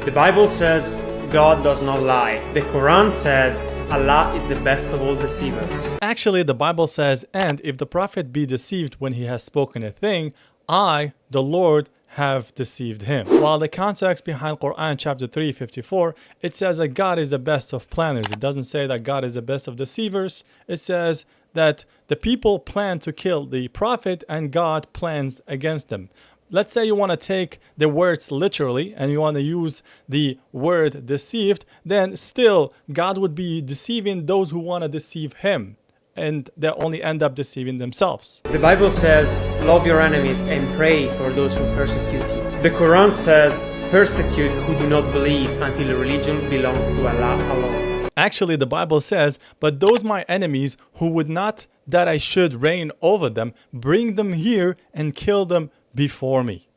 The Bible says God does not lie. The Quran says Allah is the best of all deceivers. Actually, the Bible says, and if the prophet be deceived when he has spoken a thing, I, the Lord, have deceived him. While the context behind Qur'an chapter 3:54, it says that God is the best of planners. It doesn't say that God is the best of deceivers. It says that the people plan to kill the prophet and God plans against them. Let's say you want to take the words literally and you want to use the word deceived, then still God would be deceiving those who want to deceive him, and they only end up deceiving themselves. The Bible says, love your enemies and pray for those who persecute you. The Quran says, persecute who do not believe until religion belongs to Allah alone. Actually, the Bible says, but those my enemies who would not that I should reign over them, bring them here and kill them before me.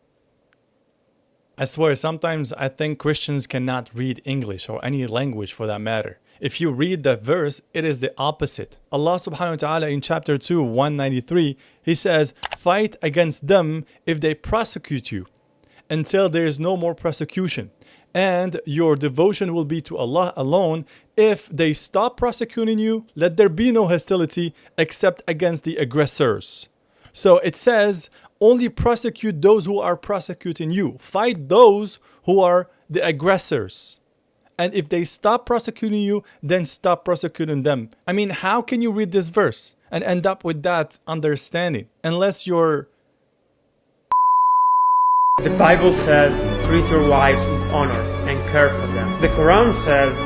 I swear, sometimes I think Christians cannot read English or any language for that matter. If you read the verse, it is the opposite. Allah subhanahu wa ta'ala in chapter 2, 193, he says, fight against them if they prosecute you until there is no more persecution. And your devotion will be to Allah alone. If they stop prosecuting you, let there be no hostility except against the aggressors. So it says, only prosecute those who are prosecuting you. Fight those who are the aggressors. And if they stop prosecuting you, then stop prosecuting them. I mean, how can you read this verse and end up with that understanding? Unless you're... The Bible says, treat your wives with honor and care for them. The Quran says,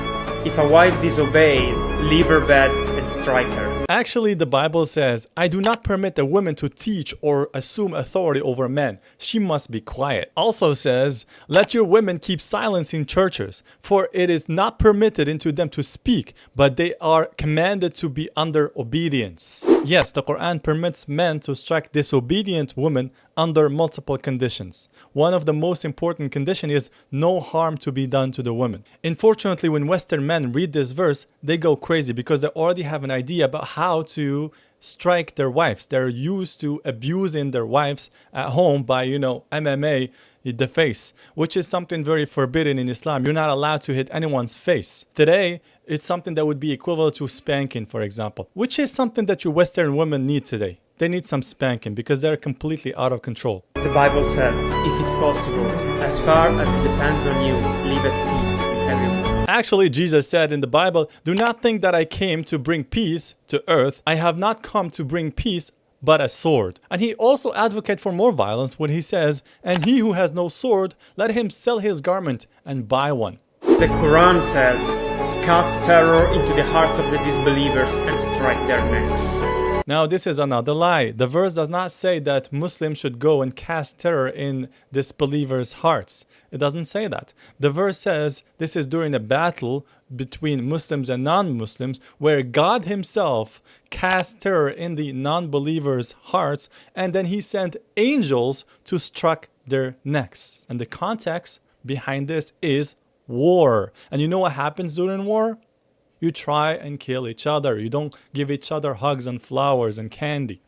if a wife disobeys, leave her bed and strike her. Actually, the Bible says, I do not permit a woman to teach or assume authority over men. She must be quiet. Also says, let your women keep silence in churches, for it is not permitted unto them to speak, but they are commanded to be under obedience. Yes, the Quran permits men to strike disobedient women under multiple conditions. One of the most important conditions is no harm to be done to the woman. Unfortunately, when Western men read this verse, they go crazy because they already have an idea about how to strike their wives. They're used to abusing their wives at home by, MMA, the face, which is something very forbidden in Islam. You're not allowed to hit anyone's face. Today, it's something that would be equivalent to spanking, for example, which is something that your Western women need today. They need some spanking because they're completely out of control. The Bible said, if it's possible, as far as it depends on you, live at peace with everyone. Actually, Jesus said in the Bible, do not think that I came to bring peace to earth. I have not come to bring peace, but a sword. And he also advocates for more violence when he says, and he who has no sword, let him sell his garment and buy one. The Quran says, cast terror into the hearts of the disbelievers and strike their necks. Now, this is another lie. The verse does not say that Muslims should go and cast terror in disbelievers' hearts. It doesn't say that. The verse says this is during a battle between Muslims and non-Muslims where God himself cast terror in the non-believers' hearts, and then he sent angels to strike their necks. And the context behind this is war. And you know what happens during war? You try and kill each other. You don't give each other hugs and flowers and candy.